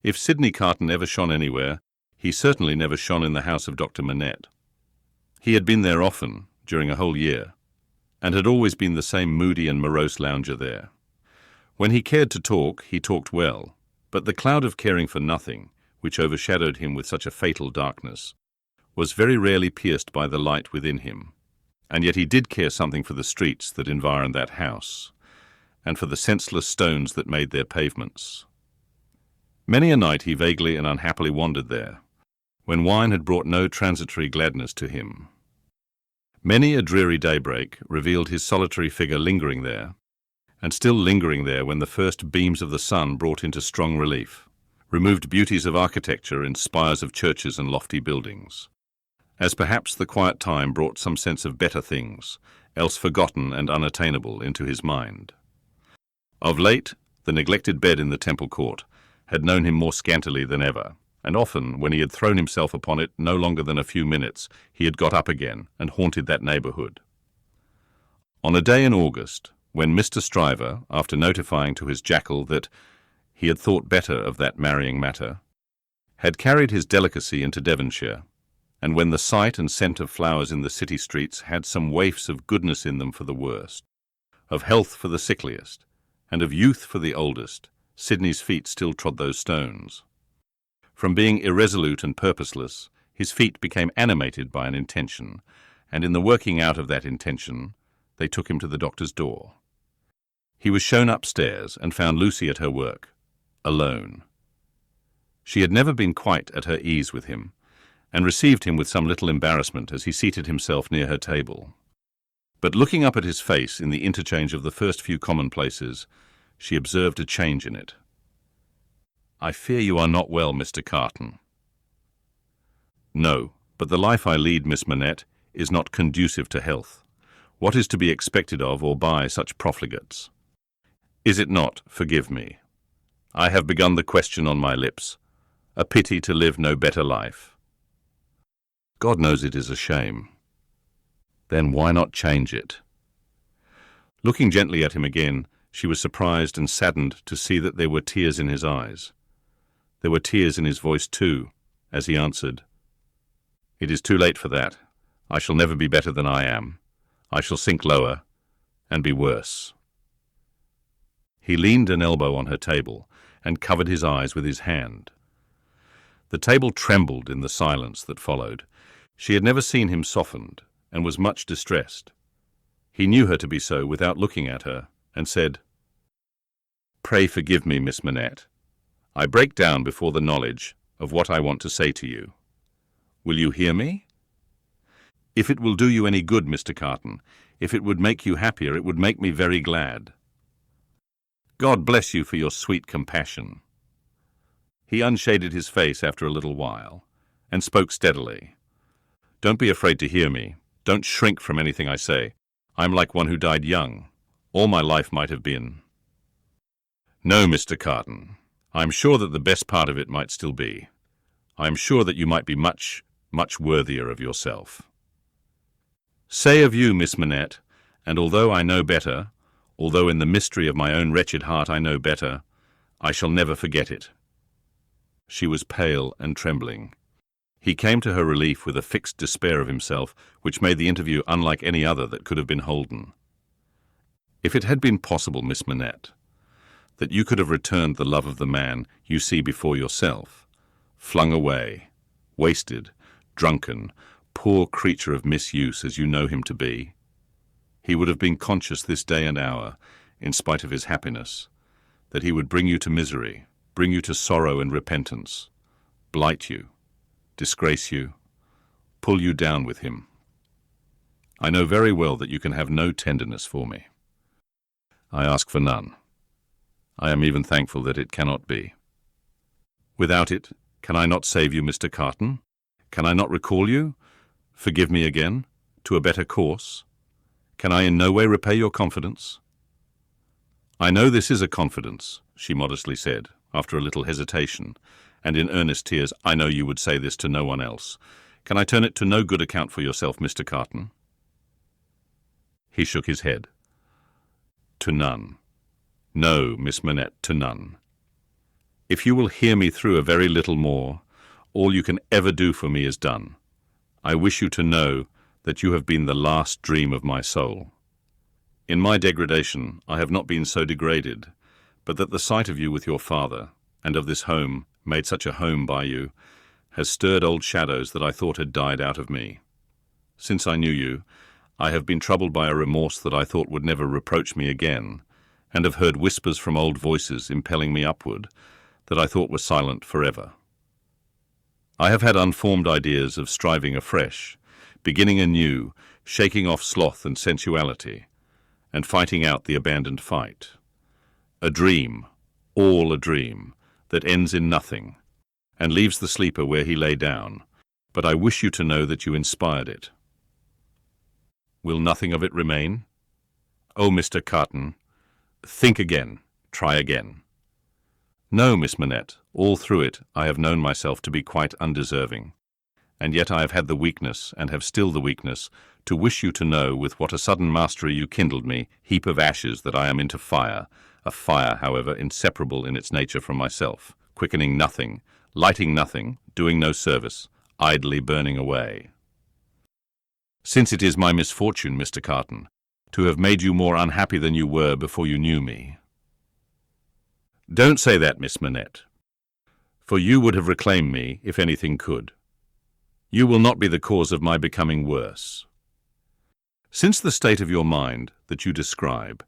If Sydney Carton ever shone anywhere, he certainly never shone in the house of Dr. Manette. He had been there often, during a whole year, and had always been the same moody and morose lounger there. When he cared to talk, he talked well, but the cloud of caring for nothing, which overshadowed him with such a fatal darkness, was very rarely pierced by the light within him. And yet he did care something for the streets that environed that house, and for the senseless stones that made their pavements. Many a night he vaguely and unhappily wandered there, when wine had brought no transitory gladness to him. Many a dreary daybreak revealed his solitary figure lingering there, and still lingering there when the first beams of the sun brought into strong relief, removed beauties of architecture in spires of churches and lofty buildings, as perhaps the quiet time brought some sense of better things, else forgotten and unattainable, into his mind. Of late, the neglected bed in the Temple Court had known him more scantily than ever, and often, when he had thrown himself upon it no longer than a few minutes, he had got up again and haunted that neighbourhood. On a day in August, when Mr. Stryver, after notifying to his jackal that he had thought better of that marrying matter, had carried his delicacy into Devonshire, and when the sight and scent of flowers in the city streets had some waifs of goodness in them for the worst, of health for the sickliest, and of youth for the oldest, Sydney's feet still trod those stones. From being irresolute and purposeless, his feet became animated by an intention, and in the working out of that intention, they took him to the doctor's door. He was shown upstairs and found Lucie at her work, alone. She had never been quite at her ease with him, and received him with some little embarrassment as he seated himself near her table. But looking up at his face in the interchange of the first few commonplaces, she observed a change in it. "I fear you are not well, Mr. Carton." "No, but the life I lead, Miss Manette, is not conducive to health. What is to be expected of or by such profligates? Is it not, forgive me, I have begun the question on my lips, a pity to live no better life? God knows it is a shame. Then why not change it?" Looking gently at him again, she was surprised and saddened to see that there were tears in his eyes. There were tears in his voice too, as he answered, "It is too late for that. I shall never be better than I am. I shall sink lower, and be worse." He leaned an elbow on her table and covered his eyes with his hand. The table trembled in the silence that followed. She had never seen him softened, and was much distressed. He knew her to be so without looking at her, and said, "Pray forgive me, Miss Manette. I break down before the knowledge of what I want to say to you. Will you hear me? If it will do you any good, Mr. Carton, if it would make you happier, it would make me very glad. God bless you for your sweet compassion." He unshaded his face after a little while, and spoke steadily. "Don't be afraid to hear me. Don't shrink from anything I say. I'm like one who died young. All my life might have been. No, Mr. Carton, I'm sure that the best part of it might still be. I am sure that you might be much, much worthier of yourself. Say of you, Miss Manette, and although I know better, although in the mystery of my own wretched heart I know better, I shall never forget it." She was pale and trembling. He came to her relief with a fixed despair of himself which made the interview unlike any other that could have been holden. "If it had been possible, Miss Manette, that you could have returned the love of the man you see before yourself, flung away, wasted, drunken, poor creature of misuse as you know him to be, he would have been conscious this day and hour, in spite of his happiness, that he would bring you to misery, bring you to sorrow and repentance, blight you, disgrace you, pull you down with him. I know very well that you can have no tenderness for me. I ask for none. I am even thankful that it cannot be. Without it, can I not save you, Mr. Carton? Can I not recall you, forgive me again, to a better course? Can I in no way repay your confidence?" "I know this is a confidence," she modestly said, after a little hesitation, and in earnest tears. "I know you would say this to no one else. Can I turn it to no good account for yourself, Mr. Carton?" He shook his head. "To none. No, Miss Manette, to none." If you will hear me through a very little more, all you can ever do for me is done. I wish you to know that you have been the last dream of my soul. In my degradation, I have not been so degraded, but that the sight of you with your father, and of this home, made such a home by you, has stirred old shadows that I thought had died out of me. Since I knew you, I have been troubled by a remorse that I thought would never reproach me again, and have heard whispers from old voices impelling me upward that I thought were silent forever. I have had unformed ideas of striving afresh, beginning anew, shaking off sloth and sensuality, and fighting out the abandoned fight. A dream, all a dream, that ends in nothing, and leaves the sleeper where he lay down, but I wish you to know that you inspired it. Will nothing of it remain? Oh, Mr. Carton, think again, try again. No, Miss Manette, all through it I have known myself to be quite undeserving, and yet I have had the weakness, and have still the weakness, to wish you to know with what a sudden mastery you kindled me, heap of ashes, that I am into fire, a fire, however, inseparable in its nature from myself, quickening nothing, lighting nothing, doing no service, idly burning away. Since it is my misfortune, Mr. Carton, to have made you more unhappy than you were before you knew me. Don't say that, Miss Manette, for you would have reclaimed me if anything could. You will not be the cause of my becoming worse. Since the state of your mind that you describe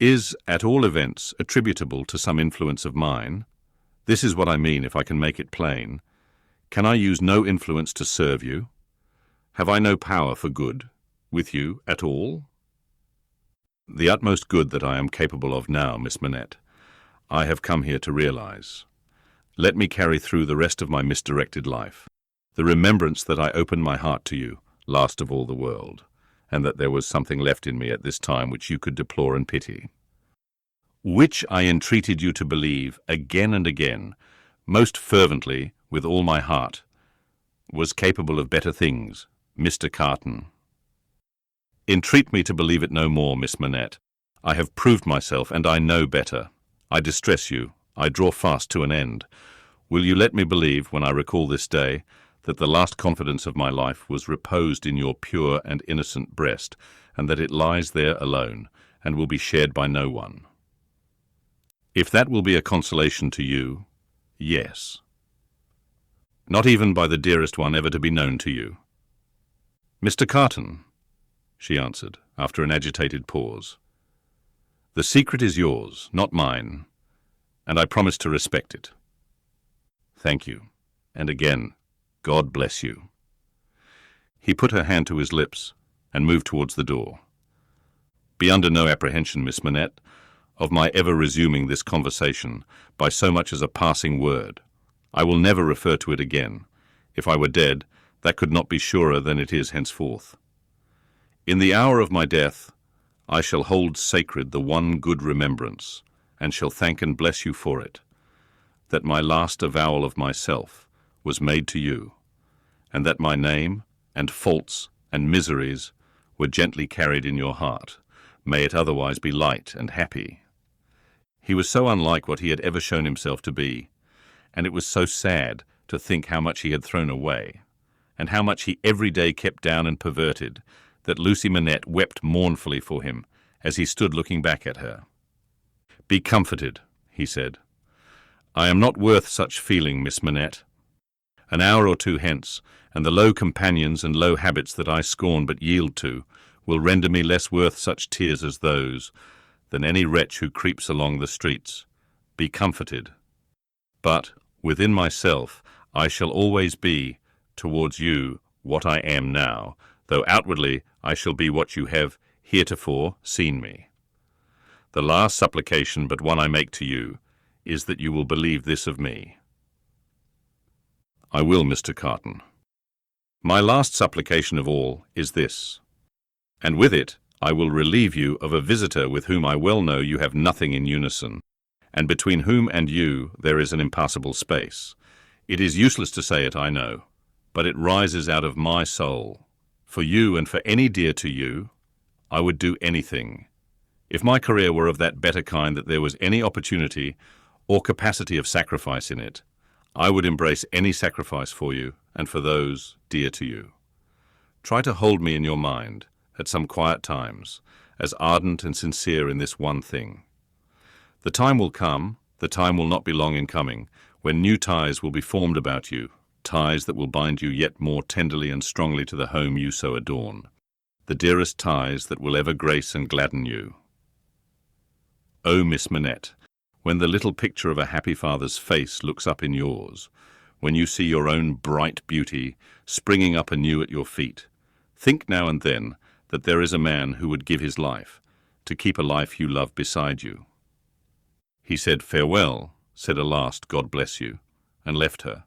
is, at all events, attributable to some influence of mine, this is what I mean, if I can make it plain. Can I use no influence to serve you? Have I no power for good, with you, at all? The utmost good that I am capable of now, Miss Manette, I have come here to realize. Let me carry through the rest of my misdirected life the remembrance that I opened my heart to you, last of all the world, and that there was something left in me at this time which you could deplore and pity, which I entreated you to believe again and again, most fervently, with all my heart, was capable of better things, Mr. Carton. Entreat me to believe it no more, Miss Manette. I have proved myself, and I know better. I distress you. I draw fast to an end. Will you let me believe, when I recall this day, that the last confidence of my life was reposed in your pure and innocent breast, and that it lies there alone, and will be shared by no one? If that will be a consolation to you, yes. Not even by the dearest one ever to be known to you. Mr. Carton, she answered, after an agitated pause, the secret is yours, not mine, and I promise to respect it. Thank you, and again, God bless you. He put her hand to his lips and moved towards the door. Be under no apprehension, Miss Manette, of my ever resuming this conversation by so much as a passing word. I will never refer to it again. If I were dead, that could not be surer than it is henceforth. In the hour of my death, I shall hold sacred the one good remembrance, and shall thank and bless you for it, that my last avowal of myself was made to you, and that my name, and faults, and miseries were gently carried in your heart. May it otherwise be light and happy. He was so unlike what he had ever shown himself to be, and it was so sad to think how much he had thrown away, and how much he every day kept down and perverted, that Lucie Manette wept mournfully for him as he stood looking back at her. Be comforted, he said. I am not worth such feeling, Miss Manette. An hour or two hence, and the low companions and low habits that I scorn but yield to will render me less worth such tears as those than any wretch who creeps along the streets. Be comforted. But within myself I shall always be, towards you, what I am now, though outwardly I shall be what you have heretofore seen me. The last supplication but one I make to you is that you will believe this of me. I will, Mr. Carton. My last supplication of all is this, and with it I will relieve you of a visitor with whom I well know you have nothing in unison, and between whom and you there is an impassable space. It is useless to say it, I know, but it rises out of my soul. For you and for any dear to you, I would do anything. If my career were of that better kind that there was any opportunity, or capacity of sacrifice in it, I would embrace any sacrifice for you and for those dear to you. Try to hold me in your mind, at some quiet times, as ardent and sincere in this one thing. The time will come, the time will not be long in coming, when new ties will be formed about you, ties that will bind you yet more tenderly and strongly to the home you so adorn, the dearest ties that will ever grace and gladden you. Oh, Miss Manette, when the little picture of a happy father's face looks up in yours, when you see your own bright beauty springing up anew at your feet, think now and then that there is a man who would give his life to keep a life you love beside you. He said farewell, said a last God bless you, and left her.